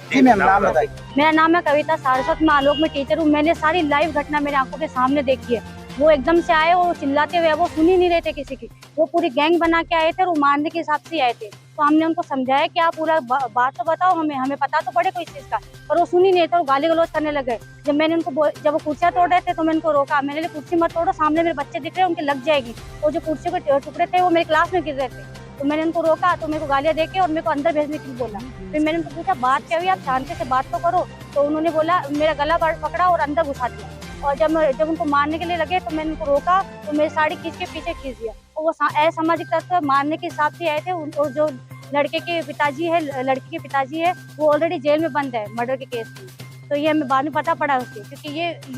जी ma'am, नाम बताइए। मेरा नाम है कविता सारस्वत, मैं आलोक में टीचर हूँ। मैंने सारी लाइव घटना मेरे आंखों के सामने देखी है। वो एकदम से आए और चिल्लाते हुए, वो सुन ही नहीं रहे थे किसी की। वो पूरी गैंग बना के आए थे और वो मारने के हिसाब से आए थे। तो हमने उनको समझाया कि आप पूरा बात तो बताओ, हमें पता तो पड़े कोई चीज का। पर वो सुन ही नहीं थे और गाली गलौज करने लगे। जब वो कुर्सियां तोड़ रहे थे तो मैंने उनको रोका। मैंने कहा कुर्सी मत तोड़ो, सामने मेरे बच्चे दिख रहे हैं, उनके लग जाएगी। और जो कुर्सी के टुकड़े थे वो मेरी क्लास में गिर रहे थे। तो मैंने उनको रोका तो मेरे को गालियां देके और मेरे को अंदर भेजने के लिए बोला। फिर मैंने उनको पूछा बात क्या हुई, आप शांति से बात तो करो। तो उन्होंने बोला, मेरा गला पकड़ा और अंदर घुसा दिया। और जब उनको मारने के लिए लगे तो मैंने उनको रोका तो मेरी साड़ी खींच के पीछे खींच दिया। और वो असामाजिक तत्व मारने के हिसाब से आए थे। और जो लड़के के पिताजी है, लड़की के पिताजी है, वो ऑलरेडी जेल में बंद है मर्डर के केस में। तो ये हमें बाद में पता पड़ा उसके, क्योंकि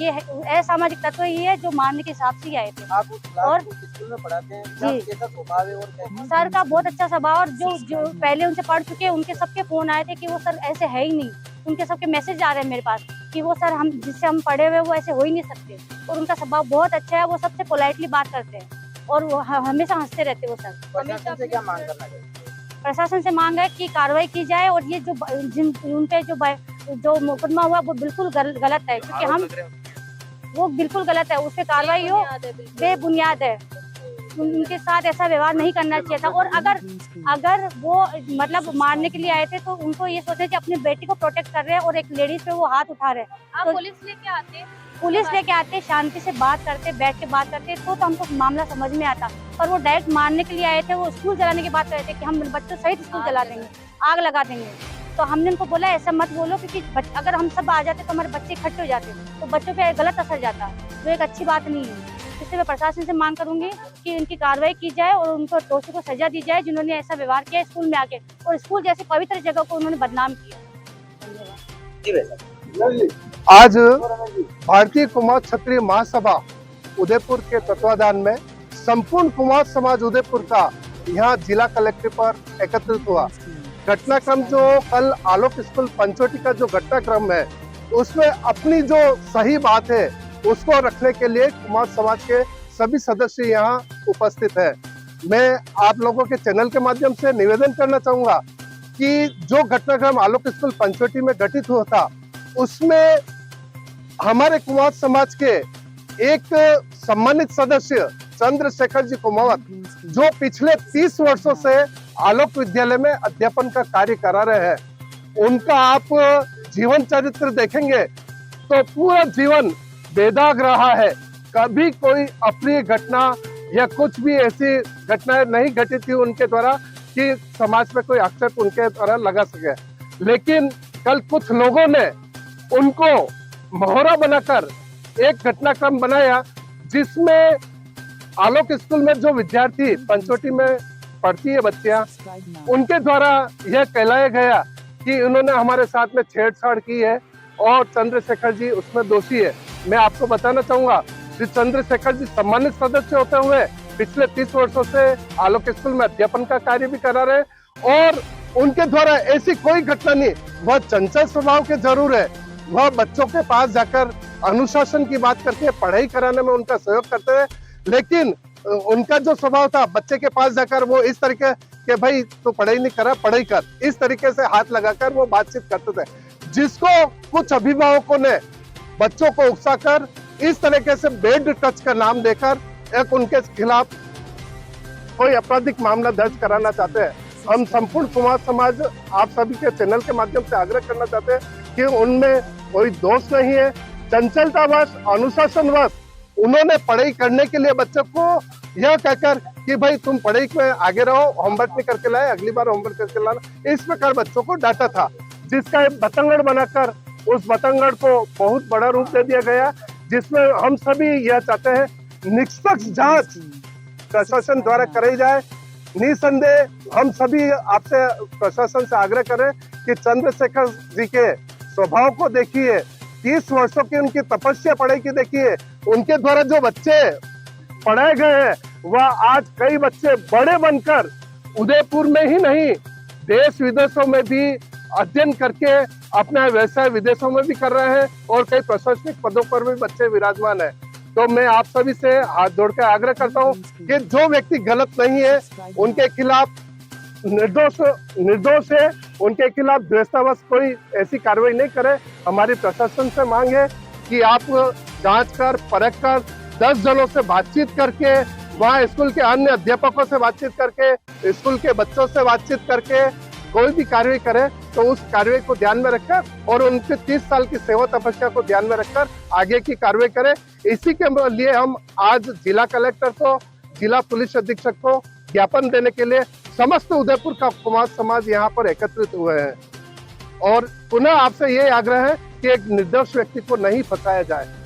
ये असामाजिक तत्व ही है जो मारने के हिसाब से ही आए थे। आप उस क्लास और को स्कूल में पढ़ाते हैं, जी, कैसा स्वभाव है और कैसा? सर का बहुत अच्छा स्वभाव। और जो पहले उनसे पढ़ चुके हैं उनके सबके फोन आए थे कि वो सर ऐसे है ही नहीं। उनके सबके मैसेज आ रहे हैं मेरे पास कि वो सर हम जिससे हम पढ़े हुए वो ऐसे हो ही नहीं सकते। और उनका स्वभाव बहुत अच्छा है, वो सबसे पोलाइटली बात करते हैं और वो हमेशा हंसते रहते हैं वो सर। प्रशासन से क्या मांग करना चाहिए? प्रशासन से मांग है कि कार्रवाई की जाए और ये उन पे जो मुकदमा हुआ वो बिल्कुल गलत है, क्योंकि वो बिल्कुल गलत है, उस पे कार्रवाई हो, बेबुनियाद है। उनके साथ ऐसा व्यवहार नहीं करना चाहिए था। और अगर वो मतलब मारने के लिए आए थे तो उनको ये सोचे कि अपनी बेटी को प्रोटेक्ट कर रहे हैं और एक लेडीज पे वो हाथ उठा रहे हैं। तो पुलिस लेके आते, शांति से बात करते, बैठ के बात करते तो हमको मामला समझ में आता। पर वो डायरेक्ट मारने के लिए आए थे। वो स्कूल जलाने की बात कर रहे थे कि हम बच्चों सहित स्कूल जला देंगे, आग लगा देंगे। तो हमने उनको बोला ऐसा मत बोलो, क्योंकि अगर हम सब आ जाते तो हमारे बच्चे इकट्ठे हो जाते तो बच्चों पे गलत असर जाता, जो एक अच्छी बात नहीं है। इसलिए मैं प्रशासन से मांग करूंगी कि इनकी कार्रवाई की जाए और उनको दोषी को सजा दी जाए जिन्होंने ऐसा व्यवहार किया स्कूल में आके, और स्कूल जैसी पवित्र जगह को उन्होंने बदनाम किया। जी आज भारतीय कुमार क्षत्रिय महासभा उदयपुर के तत्वाधान में संपूर्ण कुमार समाज उदयपुर का यहाँ जिला कलेक्टर पर एकत्रित हुआ। घटनाक्रम जो कल आलोक स्कूल पंचोटी का जो घटनाक्रम है उसमें अपनी जो सही बात है उसको रखने के लिए कुमार समाज के सभी सदस्य यहाँ उपस्थित है। मैं आप लोगों के चैनल के माध्यम से निवेदन करना चाहूंगा कि जो घटनाक्रम आलोक स्कूल पंचोटी में घटित हुआ था उसमें हमारे कुमार समाज के एक सम्मानित सदस्य चंद्रशेखर जी कुमावत, जो पिछले 30 वर्षों से आलोक विद्यालय में अध्यापन का कार्य करा रहे हैं, उनका आप जीवन चरित्र देखेंगे तो पूरा जीवन बेदाग रहा है। कभी कोई अप्रिय घटना या कुछ भी ऐसी घटनाएं नहीं घटी थी उनके द्वारा कि समाज में कोई आक्षेप उनके द्वारा लगा सके। लेकिन कल कुछ लोगों ने उनको मोहरा बनाकर एक घटनाक्रम बनाया जिसमें आलोक स्कूल में जो विद्यार्थी पंचोटी में पढ़ती है बच्चियां, उनके द्वारा यह कहलाया गया कि उन्होंने हमारे साथ में छेड़छाड़ की है और चंद्रशेखर जी उसमें दोषी है। मैं आपको बताना चाहूंगा कि चंद्रशेखर जी सम्मानित सदस्य होते हुए पिछले 30 वर्षों से आलोक स्कूल में अध्यापन का कार्य भी करा रहे और उनके द्वारा ऐसी कोई घटना नहीं। वह चंचल स्वभाव के जरूर है, वह बच्चों के पास जाकर अनुशासन की बात करके पढ़ाई कराने में उनका सहयोग करते हैं, लेकिन उनका जो स्वभाव था बच्चे के पास जाकर वो इस तरीके के भाई तो पढ़ाई नहीं करा, पढ़ाई कर, इस तरीके से हाथ लगाकर वो बातचीत करते थे, जिसको कुछ अभिभावकों ने बच्चों को उकसाकर इस तरीके से बेड टच का नाम देकर एक उनके खिलाफ कोई आपराधिक मामला दर्ज कराना चाहते हैं। हम संपूर्ण कुमार समाज आप सभी के चैनल के माध्यम से आग्रह करना चाहते हैं कि उनमें कोई दोष नहीं है। चंचलतावश, अनुशासनवश उन्होंने पढ़ाई करने के लिए बच्चों को यह कहकर कि भाई तुम पढ़ाई में आगे रहो, होमवर्क नहीं करके लाए, अगली बार होमवर्क करके लाना, इस प्रकार बच्चों को डांटा था, जिसका एक बतंगड़ बनाकर उस बतंगड़ को बहुत बड़ा रूप दे दिया गया, जिसमें हम सभी यह चाहते हैं निष्पक्ष जांच प्रशासन द्वारा कराई जाए। निसंदेह हम सभी आपसे प्रशासन से आग्रह करें कि चंद्रशेखर जी के स्वभाव को देखिए, 30 वर्षों की उनकी तपस्या पढ़ाई की देखिए, उनके द्वारा जो बच्चे पढ़ाए गए हैं वह आज कई बच्चे बड़े बनकर उदयपुर में ही नहीं देश विदेशों में भी अध्ययन करके अपना व्यवसाय विदेशों में भी कर रहे हैं और कई प्रशासनिक पदों पर भी बच्चे विराजमान है। तो मैं आप सभी से हाथ जोड़कर आग्रह करता हूं कि जो व्यक्ति गलत नहीं है उनके खिलाफ निर्दोष है उनके खिलाफ द्वेषावश कोई ऐसी कार्रवाई नहीं करे। हमारी प्रशासन से मांग है कि आप जांच कर परख कर 10 जनों से बातचीत करके, वहाँ स्कूल के अन्य अध्यापकों से बातचीत करके, स्कूल के बच्चों से बातचीत करके कोई भी कार्रवाई करे तो उस कार्रवाई को ध्यान में रखकर और उनके 30 साल की सेवा तपस्या को ध्यान में रखकर आगे की कार्रवाई करें। इसी के लिए हम आज जिला कलेक्टर को, जिला पुलिस अधीक्षक को ज्ञापन देने के लिए समस्त उदयपुर का कुमार समाज यहाँ पर एकत्रित हुए हैं और पुनः आपसे ये आग्रह है कि एक निर्दोष व्यक्ति को नहीं फंसाया जाए।